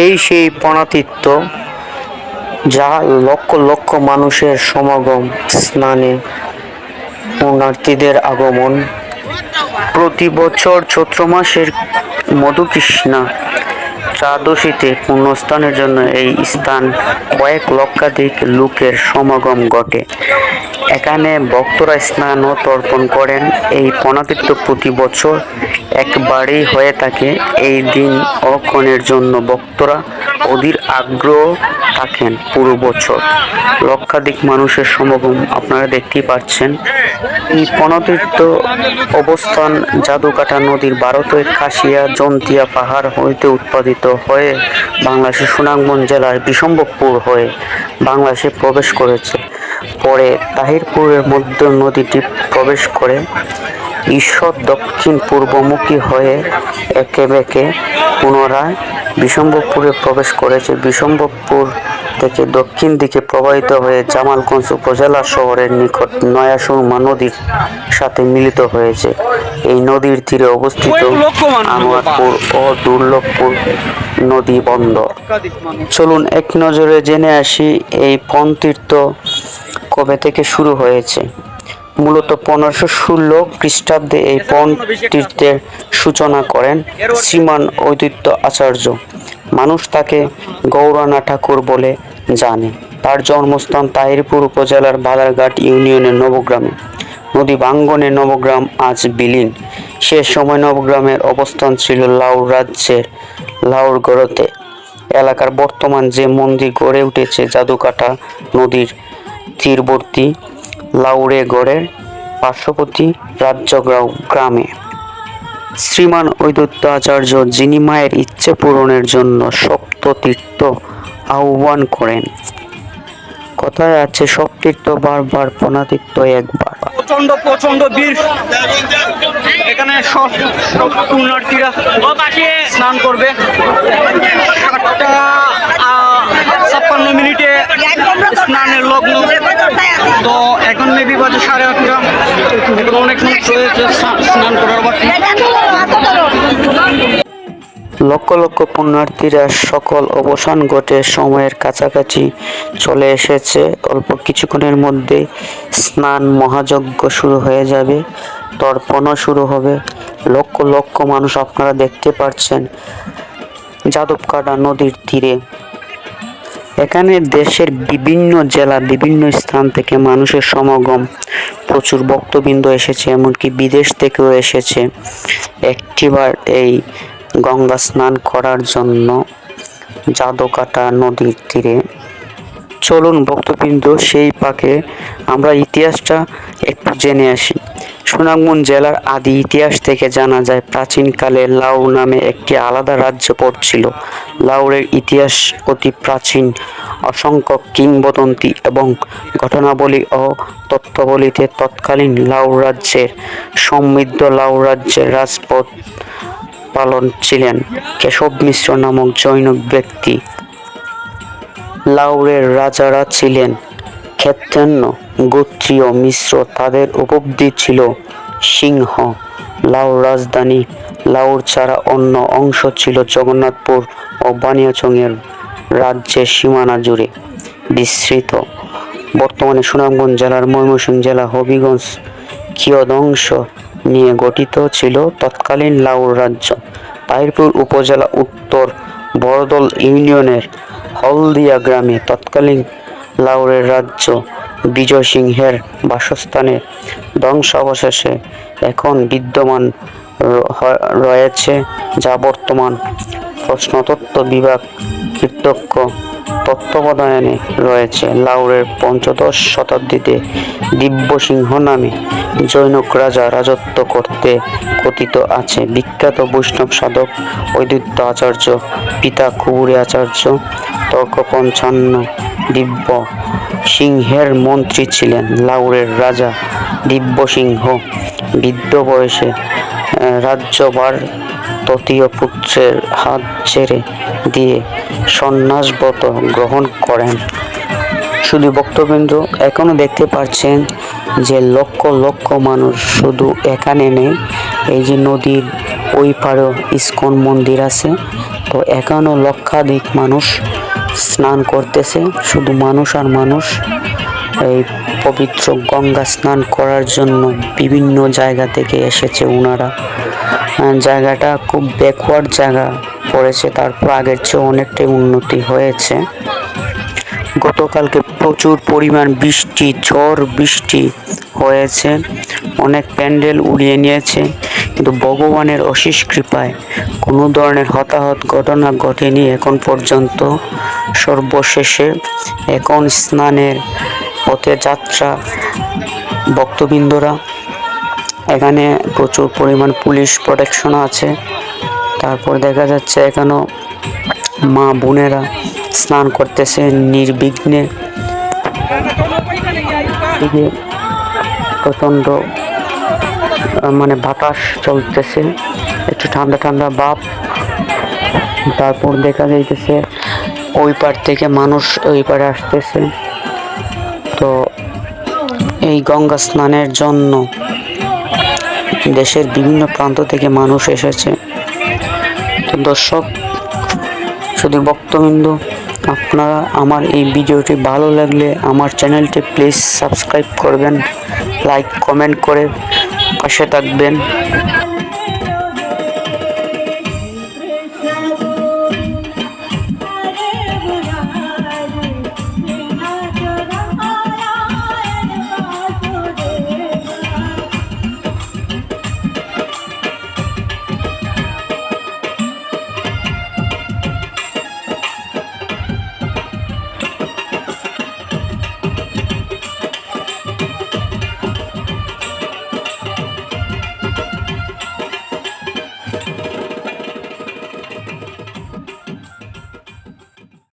এই সেই পণাতীর্থ, যা লক্ষ লক্ষ মানুষের সমাগম, স্নানে পুণ্যার্থীদের আগমন। প্রতি বছর চৈত্র মাসের মধুকৃষ্ণা ত্রয়োদশীতে পুণ্যস্নানের জন্য এই স্থান কয়েক লক্ষাধিক লোকের সমাগম ঘটে। এখানে ভক্তরা স্নান ও তর্পণ করেন। এই পণাতীর্থ প্রতি বছর একবারই হয়ে থাকে। এই দিন ও ক্ষণের জন্য ভক্তরা অধীর আগ্রহ থাকেন পুরো বছর। লক্ষাধিক মানুষের সমাগম আপনারা দেখতেই পাচ্ছেন। এই পণাতীর্থ অবস্থান জাদুকাটা নদীর ভারতের কাশিয়া জন্তিয়া পাহাড় হইতে উৎপাদিত হয়ে বাংলাদেশের সুনামগঞ্জ জেলার বিশম্ভরপুর হয়ে বাংলাদেশে প্রবেশ করেছে। পরে তাহিরপুরের মধ্যে নদীটি প্রবেশ করে ঈশ্বর দক্ষিণ পূর্বমুখী হয়ে একে বেঁকে পুনরায় বিশম্ভরপুরে প্রবেশ করেছে। বিশম্ভরপুর থেকে দক্ষিণ দিকে প্রবাহিত হয়ে জামালগঞ্জ উপজেলা শহরের নিকট নয়া সুরমা নদীর সাথে মিলিত হয়েছে। এই নদীর তীরে অবস্থিত আনোয়ারপুর ও দুর্লভপুর নদী বন্দর। চলুন এক নজরে জেনে আসি এই পণতীর্থ কবে থেকে শুরু হয়েছে। মূলত 1516 খ্রিস্টাব্দে এই পণতীর্থের সূচনা করেন শ্রীমান অদ্বৈত আচার্য। মানুষ তাকে গৌরানা ঠাকুর বলে জানে। তার জন্মস্থান তাহিরপুর উপজেলার বাদারঘাট ইউনিয়নের নবগ্রামে। নদী ভাঙ্গনে নবগ্রাম আজ বিলীন। সে সময় নবগ্রামের অবস্থান ছিল লাউর রাজ্যের লাউরগড়তে। এলাকার বর্তমান যে মন্দির গড়ে উঠেছে জাদুকাটা নদীর তীরবর্তী লাউড়েগড়ের পার্শ্ববর্তী রাজ্যগাঁও গ্রামে। শ্রীমান অদ্বৈত আচার্য, যিনি মায়ের ইচ্ছে পূরণের জন্য সপ্ততীর্থ আহ্বান করেন। কথায় আছে সপ্তীর্থ বারবার, পণাতীর্থ একবার। প্রচন্ড প্রচন্ড বীর এখানে সব পুণ্যার্থীরা স্নান করবে। 7:56 স্নানের লগ্ন। তো এখন মেবি বাজে 8:30। এখন অনেক মানুষ রয়েছে স্নান করার বাকি। লক্ষ লক্ষ পুণ্যার্থীরা সকল অবসান ঘটে সময়ের কাছাকাছি চলে এসেছে। অল্প কিছুক্ষণের মধ্যে স্নান মহাযজ্ঞ শুরু হয়ে যাবে, তর্পণও শুরু হবে। লক্ষ লক্ষ মানুষ আপনারা দেখতে পাচ্ছেন যাদবকাটা নদীর তীরে। এখানে দেশের বিভিন্ন জেলা, বিভিন্ন স্থান থেকে মানুষের সমাগম। প্রচুর ভক্তবৃন্দ এসেছে, এমনকি বিদেশ থেকেও এসেছে একটিবার এই গঙ্গা স্নান করার জন্য জাদুকাটা নদীর তীরে। চলুন ভক্তবৃন্দ, সেই পাকে আমরা ইতিহাসটা একটু জেনে আসি। সুনামগঞ্জ জেলার আদি ইতিহাস থেকে জানা যায়, প্রাচীনকালে লাউর নামে একটি আলাদা রাজ্য পড়ছিল। লাউরের ইতিহাস অতি প্রাচীন। অসংখ্য কিংবদন্তি এবং ঘটনাবলী ও তথ্যাবলীতে তৎকালীন লাউর রাজ্যের সমৃদ্ধ লাউর রাজ্যের রাজপথ পালন ছিলেন কেশব মিশ্র নামক জৈন ব্যক্তি। লাউরের রাজারা ছিলেন ক্ষেত্রান্য গোত্রীয় মিশ্র। তাদের উপবৃত্তি ছিল সিংহ। লাউর রাজধানী লাউর ছাড়া অন্য অংশ ছিল জগন্নাথপুর ও বানিয়াচংয়ের রাজ্যের সীমানা জুড়ে বিস্তৃত। বর্তমানে সুনামগঞ্জ জেলার ময়মনসিংহ জেলা হবিগঞ্জ কিয়দংশ নিয়ে গঠিত ছিল তৎকালীন লাউর রাজ্য। তাহিরপুর উপজেলা উত্তর বড়দল ইউনিয়নের হলদিয়া গ্রামে তৎকালীন লাউরের রাজ্য বিজয় সিংহের বাসস্থানের ধ্বংসাবশেষে এখন বিদ্যমান রয়েছে, যা বর্তমান প্রত্নতত্ত্ব বিভাগ কর্তৃক তত্ত্বাবধানে রয়েছে। লাউরের 15শ শতাব্দীতে দিব্যসিংহ নামে জৈনক রাজা রাজত্ব করতে কথিত আছে। বিখ্যাত বৈষ্ণব সাধক অদ্বৈত আচার্য পিতা কুবুরি আচার্য তর্কপঞ্চান্ন দিব্য সিংহের মন্ত্রী ছিলেন। লাউরের রাজা দিব্যসিংহ বৃদ্ধ বয়সে রাজ্যভার তৃতীয় পুত্রের হাত ছেড়ে দিয়ে সন্ন্যাসব্রত গ্রহণ করেন। শুধু ভক্তবৃন্দ, এখনো দেখতে পাচ্ছেন যে লক্ষ লক্ষ মানুষ শুধু এখানে নেই, এই যে নদীর ওই পারেও ইস্কন মন্দির আছে, তো এখনো লক্ষাধিক মানুষ স্নান করতেছে, শুধু মানুষ আর মানুষ। এই পবিত্র গঙ্গা স্নান করার জন্য বিভিন্ন জায়গা থেকে এসেছে ওনারা। জায়গাটা খুব ব্যাকওয়ার্ড জায়গা পড়েছে, তারপর আগের চেয়ে অনেকটাই উন্নতি হয়েছে। গতকালকে প্রচুর পরিমাণ বৃষ্টি, ঝড় বৃষ্টি হয়েছে, অনেক প্যান্ডেল উড়িয়ে নিয়েছে, কিন্তু ভগবানের অশেষ কৃপায় কোনো ধরনের হতাহত ঘটনা ঘটেনি এখন পর্যন্ত। সর্বশেষে এখন স্নানের পথে যাত্রা ভক্তবৃন্দরা। এখানে প্রচুর পরিমাণ পুলিশ প্রোটেকশন আছে। তারপর দেখা যাচ্ছে এখানেও মা বোনেরা স্নান করতেছে নির্বিঘ্নে। প্রচণ্ড বাতাস চলতেছে, একটু ঠান্ডা ঠান্ডা ভাব। তারপর দেখা যাইতেছে ওই পার থেকে মানুষ ওই পারে আসতেছে। তো এই গঙ্গা স্নানের জন্য দেশের বিভিন্ন প্রান্ত থেকে মানুষ এসেছে। তো দর্শক, শুধু ভক্তবৃন্দ, আপনারা আমার এই ভিডিওটি ভালো লাগলে আমার চ্যানেলটি প্লিজ সাবস্ক্রাইব করবেন, লাইক কমেন্ট করে পাশে থাকবেন।